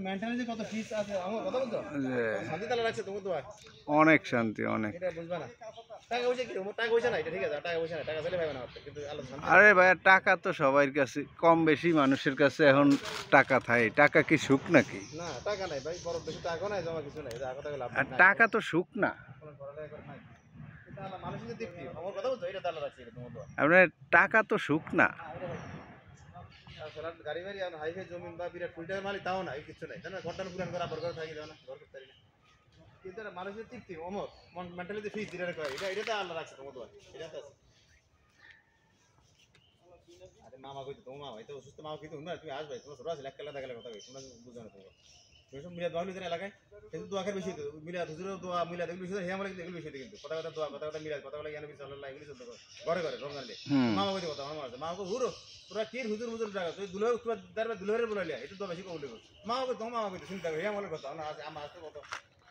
Mentally কত ফিস আছে আমার কথা বলছো শান্তি তালা রাখছে তুমি তো অনেক শান্তি অনেক। এটা বুঝবা না টাকা পয়সা কি টাকা পয়সা না এটা ঠিক আছে টাকা পয়সা না টাকা চাইলে পাবে না কিন্তু আল্লাহ শান্তি। আরে ভাই টাকা তো সবার কাছে কম বেশি মানুষের কাছে এখন টাকা থাকে, টাকা কি সুখ নাকি? না টাকা নাই ভাই বড় বেশি টাকা নাই জমা কিছু নাই টাকা টাকা লাভ আর নাই টাকা তো সুখ না। এটা আল্লাহ মানুষের দিক দিয়ে আমার কথা বলছো এটা তালা রাখছে এটা তোমার তো আপনার টাকা তো সুখ না। গাড়ি বাড়ি হাইওয়ে জমিন বা বিরাট কোটি টাকার মালিক তাও নাই কিছু নাই তাই না ঘন্টা পুরান করে আবার করে থাকি যাও না ঘর করতে পারি না কিন্তু মানুষের তৃপ্তি অমর মেন্টালিটি ফিস দিলে এটা এটা তো আল্লাহ রাখছে তোমার তো এটা তো আছে। আরে মামা কইতো তোমার মামা এটা অসুস্থ মামা কইতো না তুমি আসবে তোমার ছোট আছে এক কালা দেখালে কথা কই তোমরা বুঝো না তোমরা তুমি সব মিলাদ বাহুল দিন এলাকায় কিন্তু দোয়া খার বেশি তো মিলাদ হুজুরের দোয়া মিলাদ এগুলো বেশি হে আমলে এগুলো বেশি কিন্তু কথা কথা দোয়া কথা কথা মিলাদ কথা বলে জ্ঞান বিশাল আল্লাহ এগুলো চলতে ঘরে ঘরে রমজান লে মামা কইতো কথা মামা আছে মামা কো হুরো তোরা কি হুজুর হুজুর জায়গা তুই দুলো তোর দরবার দুলোরে বলাইলা এটা তো বেশি কইলে মামা কইতো মামা কইতো চিন্তা করে হে আমলে কথা না আমার আসতে কত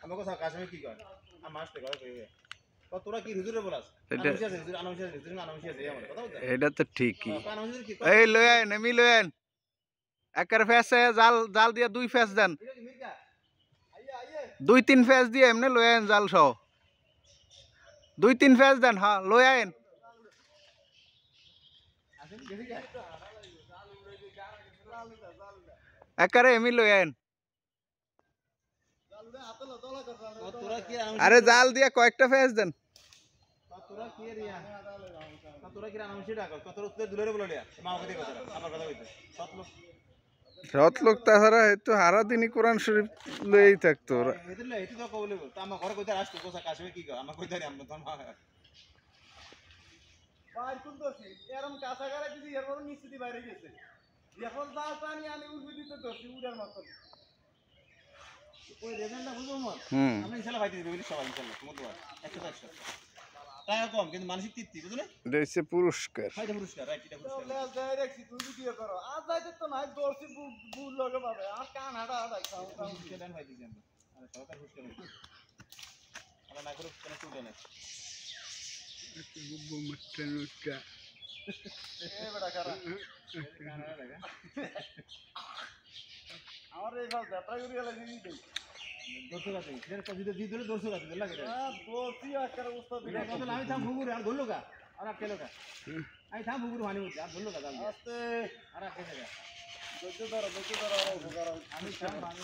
আমাকে কথা কাশমে কি কয় আমার আসতে ঘরে কইবে তো তোরা কি হুজুরে বলাস এটা তো ঠিকই। এই লয়েন এমি লয়েন একের ফেসে জাল জাল দিয়ে 2 ফেস দেন 2-3 ফেস দিয়ে এমনি লয়েন জাল সহ 2-3 ফেস দেন। হ্যাঁ লয়েন একারে এমি লয়েন। আরে জাল দিয়ে কয়েকটা ফেস দেন। সৎ লোক তাছাড়া হয়তো হারা দিনই কোরআন শরীফ লয়েই থাকতো ওরা। টাকা কম কিন্তু মানসিক তৃপ্তি বুঝলে এটা হচ্ছে পুরস্কার। পুরস্কার রাইট এটা পুরস্কার দেখছি তুমি ভিডিও করো আর যাইতে তো নাই দর্শি বুল লগে পাবে আর কান হাড়া হাড়া খাও খাও সেটা ভাই দিছি আমরা আরে সরকার পুরস্কার আমরা না করে কোনো চুটে নাই একটু গুব্বু মটটা নুটটা এ বড় কারা কানা লাগা আমার এই ফাল যাত্রা করি লাগি দিই দর্শক আছে এর তো ভিডিও দিয়ে দিলে দর্শক আছে লাগে হ্যাঁ দর্শি আকার অবস্থা দিলে কত আমি থাম ঘুরে আর ধরলো কা আর কেলো কা আমি থাম ঘুরে মানি হচ্ছে আর ধরলো কা আস্তে আর কেনে কা দর্শক ধরো আমি থাম মানি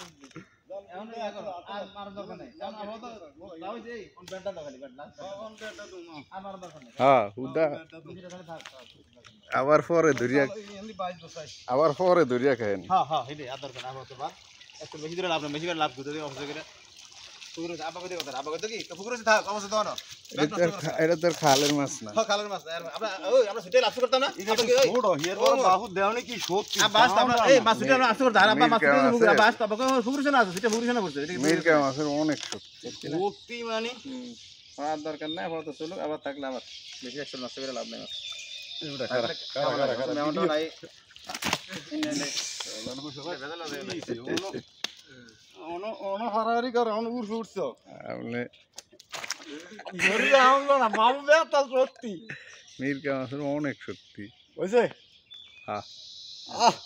এখন আর মার দরকার নাই কারণ আমরা তো দাও যে কোন ব্যাটটা দাও খালি ব্যাট লাস্ট কোন ব্যাটটা দাও না আর মার দরকার নাই হ্যাঁ হুদা আবার পরে ধরিয়া আবার পরে ধরিয়া খায়। হ্যাঁ হ্যাঁ হেডে আর দরকার আবার তো বাদ একটু বেশি করে লাভ না বেশি করে লাভ করতে দিই অবশ্য করে পুকুরে আবা কইতে কথা আবা কইতে কি তো পুকুরে থাক অবশ্য দাও না এটা তোর খালের মাছ না। হ্যাঁ খালের মাছ আমরা ওই আমরা সেটাই লাভ করতাম না এটা কি ছোট হিয়ার বড় বাহু দেওনি কি সত্যি বাস আমরা এই মাছ সেটা আমরা আসতে করতাম আবা মাছ পুকুরে বাস আবা পুকুরে না আছে সেটা পুকুরে না পড়ছে এটা মিরকা মাছের অনেক শক্তি সত্যি মানে আর দরকার নাই আবার তো চলো আবার থাকলে আবার বেশি একটা নষ্ট করে লাভ নাই এটা খারা মেমনটা নাই অন হারাহারি করে অন উড়ছে উঠছো আপনি ধরে আমলো না মামু বেতা সত্যি মিরকা মাছের অনেক শক্তি বুঝছে হ্যাঁ আহ